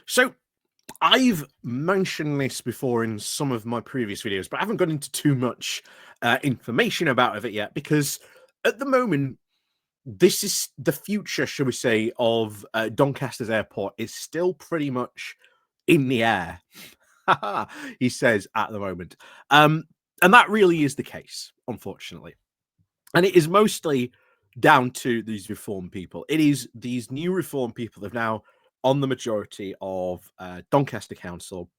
So I've mentioned this before in some of my previous videos, but I haven't gone into too much information about it yet because at the moment, this is the future, shall we say, of Doncaster's airport is still pretty much in the air. He says at the moment. And that really is the case, unfortunately. And it is mostly down to these reform people. It is these new reform people that are now on the majority of Doncaster Council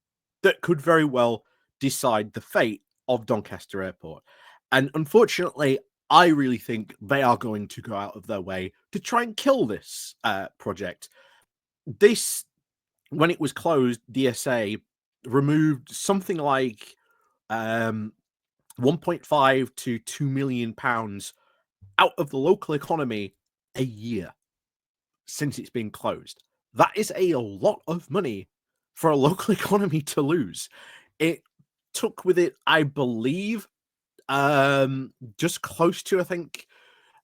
that could very well decide the fate of Doncaster Airport. And unfortunately, I really think they are going to go out of their way to try and kill this project. This, when it was closed, DSA removed something like 1.5 to 2 million pounds out of the local economy a year since it's been closed. That is a lot of money for a local economy to lose. It took with it, I believe, just close to, I think,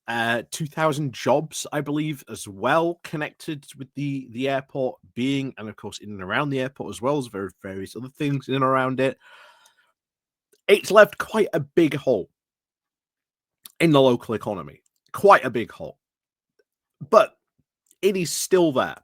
2,000 jobs, I believe, as well, connected with the airport being, and of course, in and around the airport as well as various other things in and around it. It's left quite a big hole in the local economy, quite a big hole. But it is still there.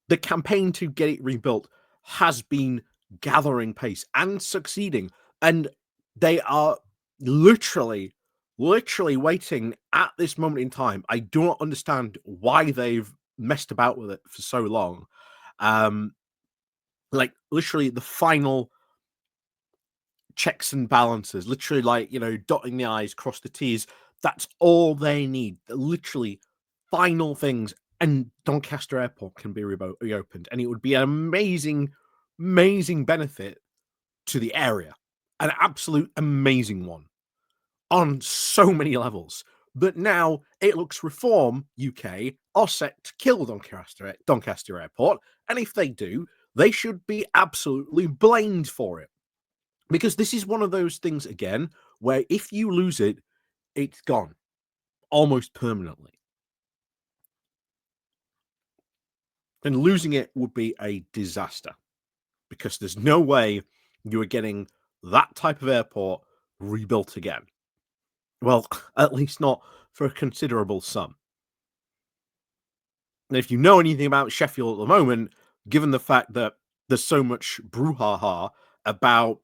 The campaign to get it rebuilt has been gathering pace and succeeding, and they are literally waiting at this moment in time. I do not understand why they've messed about with it for so long. Like literally the final checks and balances, literally like, dotting the I's, cross the T's. That's all they need. Literally final things, and Doncaster Airport can be reopened, and it would be an amazing benefit to the area, an absolute amazing one on so many levels. But now it looks Reform UK are set to kill Doncaster Airport, and if they do, they should be absolutely blamed for it. Because this is one of those things, again, where if you lose it, it's gone almost permanently. And losing it would be a disaster because there's no way you are getting that type of airport rebuilt again. Well, at least not for a considerable sum. And if you know anything about Sheffield at the moment, given the fact that there's so much brouhaha about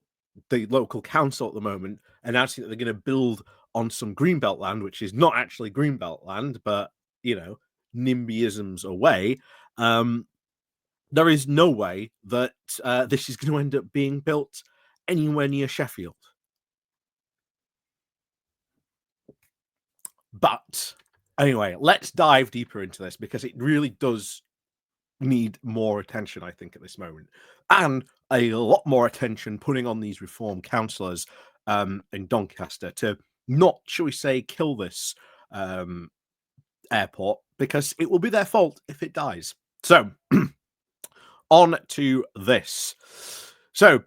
the local council at the moment announcing that they're going to build on some greenbelt land, which is not actually greenbelt land, but NIMBYisms away. There is no way that this is going to end up being built anywhere near Sheffield. But anyway, let's dive deeper into this because it really does need more attention, I think, at this moment, and a lot more attention putting on these reform councillors in Doncaster to not, shall we say, kill this airport, because it will be their fault if it dies. So on to this. So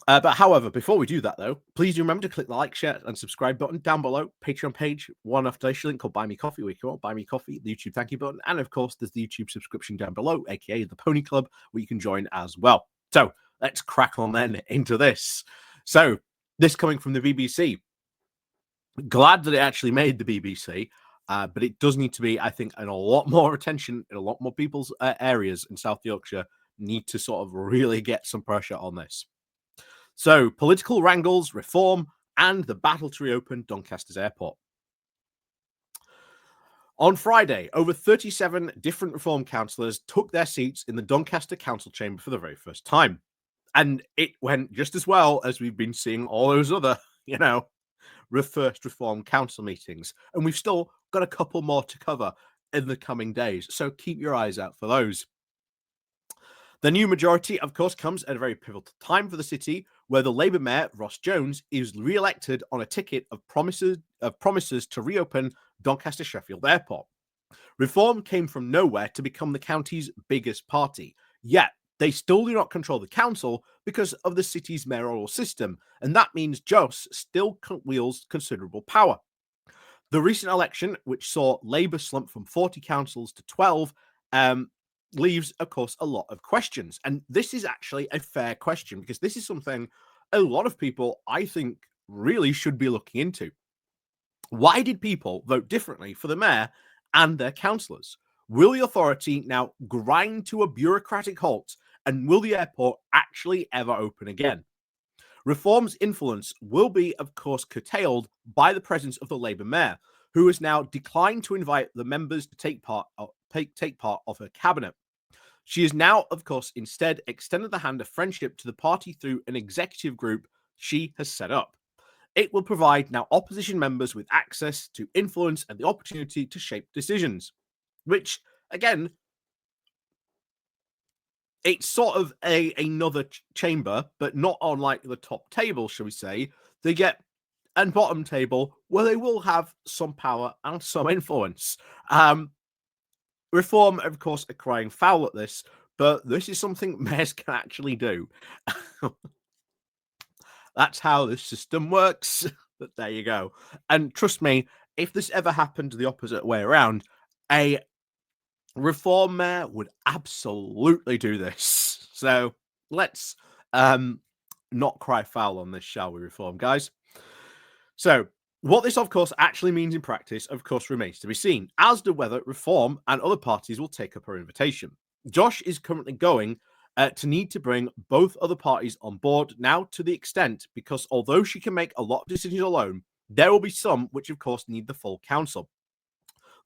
but however, before we do that, though, please do remember to click the like, share, and subscribe button down below. Patreon page, one off donation link called Buy Me Coffee, where you can buy me coffee, the YouTube thank you button, and of course, there's the YouTube subscription down below, aka the Pony Club, where you can join as well. So let's crack on then into this. So this coming from the BBC. Glad that it actually made the BBC, but it does need to be, I think, in a lot more attention in a lot more people's areas in South Yorkshire. Need to sort of really get some pressure on this. So, political wrangles, reform, and the battle to reopen Doncaster's airport. On Friday, over 37 different reform councillors took their seats in the Doncaster Council chamber for the very first time. And it went just as well as we've been seeing all those other, first reform council meetings. And we've still got a couple more to cover in the coming days. So keep your eyes out for those. The new majority, of course, comes at a very pivotal time for the city, where the Labour Mayor, Ross Jones, is re-elected on a ticket of promises to reopen Doncaster Sheffield Airport. Reform came from nowhere to become the county's biggest party, yet they still do not control the council because of the city's mayoral system, and that means Joss still wields considerable power. The recent election, which saw Labour slump from 40 councils to 12, leaves, of course, a lot of questions. And this is actually a fair question, because this is something a lot of people, I think, really should be looking into. Why did people vote differently for the mayor and their councillors? Will the authority now grind to a bureaucratic halt, and will the airport actually ever open again? Reform's influence will be, of course, curtailed by the presence of the Labour mayor, who has now declined to invite the members to take part of her cabinet. She has now, of course, instead extended the hand of friendship to the party through an executive group she has set up. It will provide now opposition members with access to influence and the opportunity to shape decisions, which, again, it's sort of another chamber, but not on like the top table, shall we say. They get a bottom table where they will have some power and some influence. Reform, of course, are crying foul at this, but this is something mayors can actually do. That's how this system works. But there you go. And trust me, if this ever happened the opposite way around, a reform mayor would absolutely do this. So let's not cry foul on this, shall we, reform guys? So what this, of course, actually means in practice, of course, remains to be seen, as to whether reform and other parties will take up her invitation. Josh is currently going to need to bring both other parties on board now, to the extent, because although she can make a lot of decisions alone, there will be some which, of course, need the full council.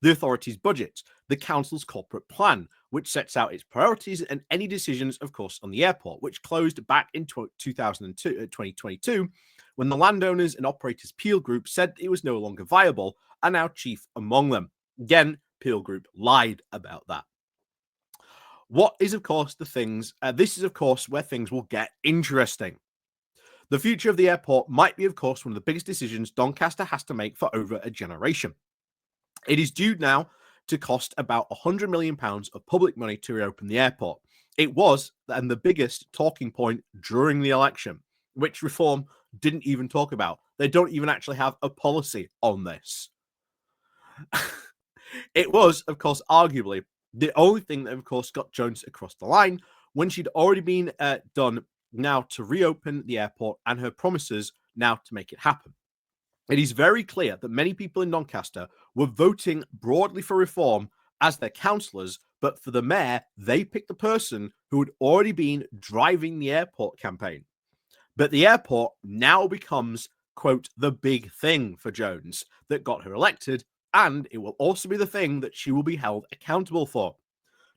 The authority's budget, the council's corporate plan, which sets out its priorities and any decisions, of course, on the airport, which closed back in 2022, when the landowners and operators Peel Group said it was no longer viable, are now chief among them. Again, Peel Group lied about that. What is, of course, this is, of course, where things will get interesting. The future of the airport might be, of course, one of the biggest decisions Doncaster has to make for over a generation. It is due now to cost about £100 million of public money to reopen the airport. It was, and the biggest talking point during the election, which Reform didn't even talk about. They don't even actually have a policy on this. It was, of course, arguably the only thing that, of course, got Jones across the line, when she'd already been done now to reopen the airport, and her promises now to make it happen. It is very clear that many people in Doncaster were voting broadly for Reform as their councillors, but for the mayor, they picked the person who had already been driving the airport campaign. But the airport now becomes, quote, the big thing for Jones that got her elected, and it will also be the thing that she will be held accountable for.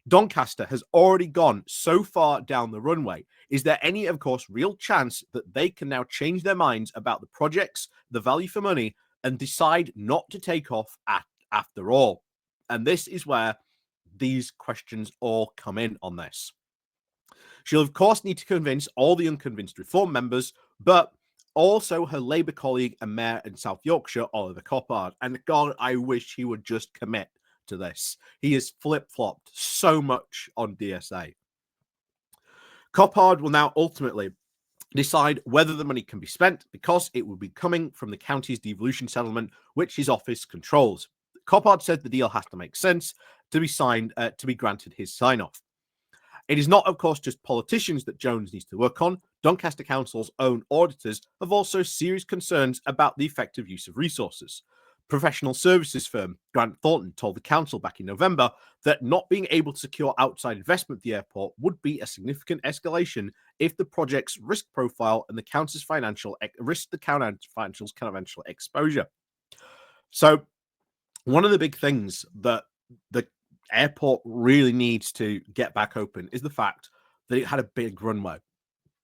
Doncaster has already gone so far down the runway. Is there any, of course, real chance that they can now change their minds about the projects, the value for money, and decide not to take off after all? And this is where these questions all come in on this. She'll, of course, need to convince all the unconvinced Reform members, but also her Labour colleague and mayor in South Yorkshire, Oliver Coppard. And God, I wish he would just commit to this. He has flip-flopped so much on DSA. Coppard will now ultimately decide whether the money can be spent, because it will be coming from the county's devolution settlement, which his office controls. Coppard said the deal has to make sense to be signed, to be granted his sign-off. It is not, of course, just politicians that Jones needs to work on. Doncaster Council's own auditors have also serious concerns about the effective use of resources. Professional services firm Grant Thornton told the council back in November that not being able to secure outside investment at the airport would be a significant escalation if the project's risk profile and the council's financial exposure. So one of the big things that the airport really needs to get back open is the fact that it had a big runway.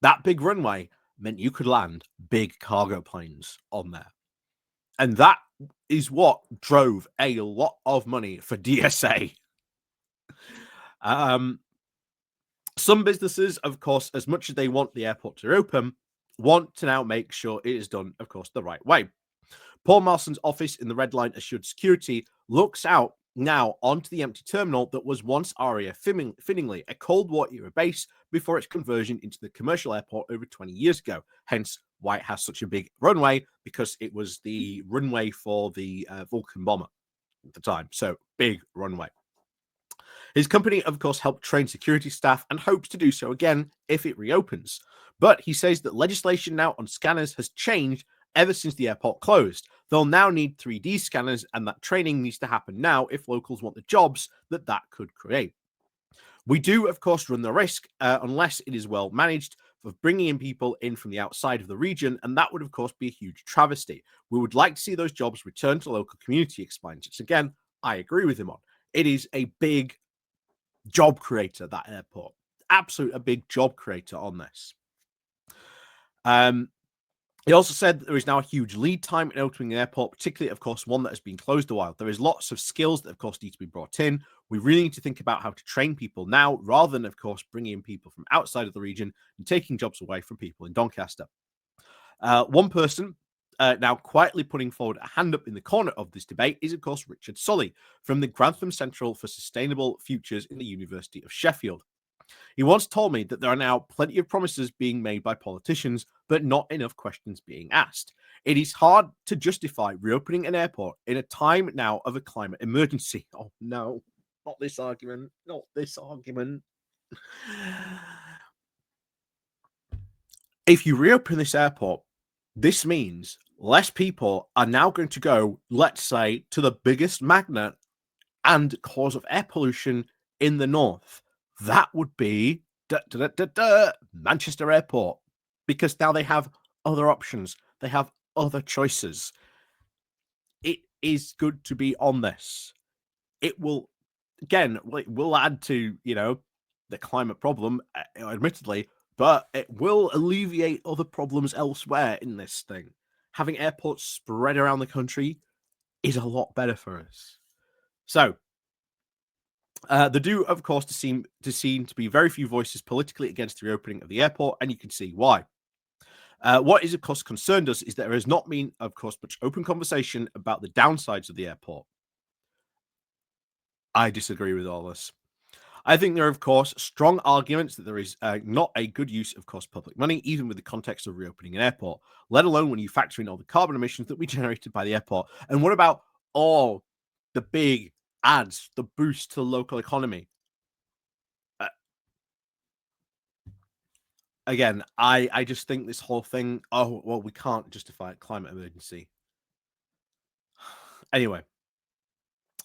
That big runway meant you could land big cargo planes on there. And that is what drove a lot of money for DSA. Some businesses, of course, as much as they want the airport to open, want to now make sure it is done, of course, the right way. Paul Marston's office in the Red Line Assured Security looks out now onto the empty terminal that was once RAF Finningley, a Cold War era base before its conversion into the commercial airport over 20 years ago. Hence why it has such a big runway, because it was the runway for the Vulcan bomber at the time. So big runway. His company, of course, helped train security staff and hopes to do so again if it reopens. But he says that legislation now on scanners has changed ever since the airport closed. They'll now need 3D scanners, and that training needs to happen now if locals want the jobs that could create. We do, of course, run the risk, unless it is well managed, of bringing in people in from the outside of the region, and that would, of course, be a huge travesty. We would like to see those jobs return to the local community, explains. Which, again, I agree with him on. It is a big job creator, that airport. Absolute a big job creator on this. He also said that there is now a huge lead time in opening an airport, particularly, of course, one that has been closed a while. There is lots of skills that, of course, need to be brought in. We really need to think about how to train people now, rather than, of course, bringing in people from outside of the region and taking jobs away from people in Doncaster. One person now quietly putting forward a hand up in the corner of this debate is, of course, Richard Sully from the Grantham Central for Sustainable Futures in the University of Sheffield. He once told me that there are now plenty of promises being made by politicians, but not enough questions being asked. It is hard to justify reopening an airport in a time now of a climate emergency. Oh no, not this argument, not this argument. If you reopen this airport, this means less people are now going to go, let's say, to the biggest magnet and cause of air pollution in the north. That would be Manchester Airport, because now they have other options. They have other choices. It is good to be on this. It will, again, it will add to, the climate problem, admittedly, but it will alleviate other problems elsewhere in this thing. Having airports spread around the country is a lot better for us. So, there do, of course, seem to be very few voices politically against the reopening of the airport, and you can see why. What is, of course, concerned us is that there has not been, of course, much open conversation about the downsides of the airport. I disagree with all this. I think there are, of course, strong arguments that there is not a good use of, course, public money, even with the context of reopening an airport, let alone when you factor in all the carbon emissions that we generated by the airport. And what about all the big ads, the boost to the local economy? Again, I just think this whole thing, oh, well, we can't justify a climate emergency. Anyway,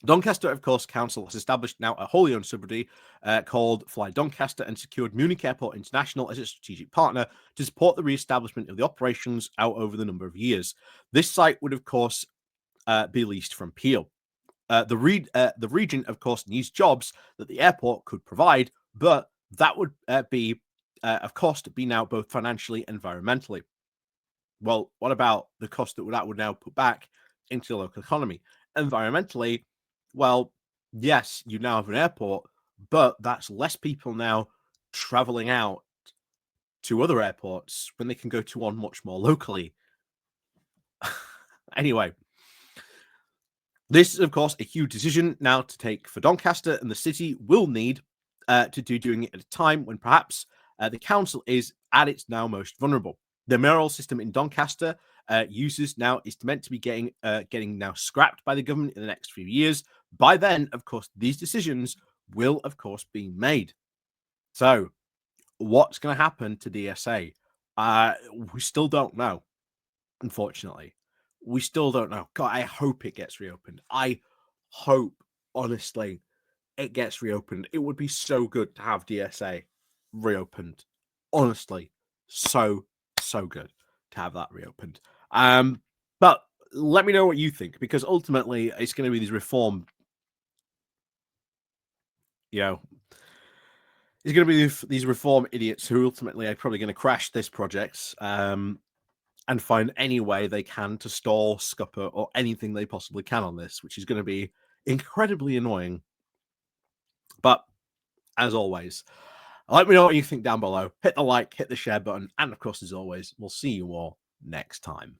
Doncaster, of course, Council has established now a wholly owned subsidiary called Fly Doncaster and secured Munich Airport International as a strategic partner to support the re-establishment of the operations out over the number of years. This site would, of course, be leased from Peel. The region, of course, needs jobs that the airport could provide, but that would be, of course, be now both financially and environmentally. Well, what about the cost that would now put back into the local economy? Environmentally, well, yes, you now have an airport, but that's less people now traveling out to other airports when they can go to one much more locally. Anyway, this is, of course, a huge decision now to take for Doncaster, and the city will need to doing it at a time when perhaps the council is at its now most vulnerable. The mayoral system in Doncaster is meant to be getting now scrapped by the government in the next few years. By then, of course, these decisions will, of course, be made. So, what's going to happen to DSA? We still don't know. Unfortunately, we still don't know. God, I hope it gets reopened. I hope, honestly, it gets reopened. It would be so good to have DSA reopened. Honestly, so good to have that reopened. But let me know what you think, because ultimately it's going to be these reform, it's going to be these reform idiots who ultimately are probably going to crash this project and find any way they can to stall, scupper, or anything they possibly can on this, which is going to be incredibly annoying. But as always, let me know what you think down below. Hit the like, hit the share button, and of course, as always, we'll see you all next time.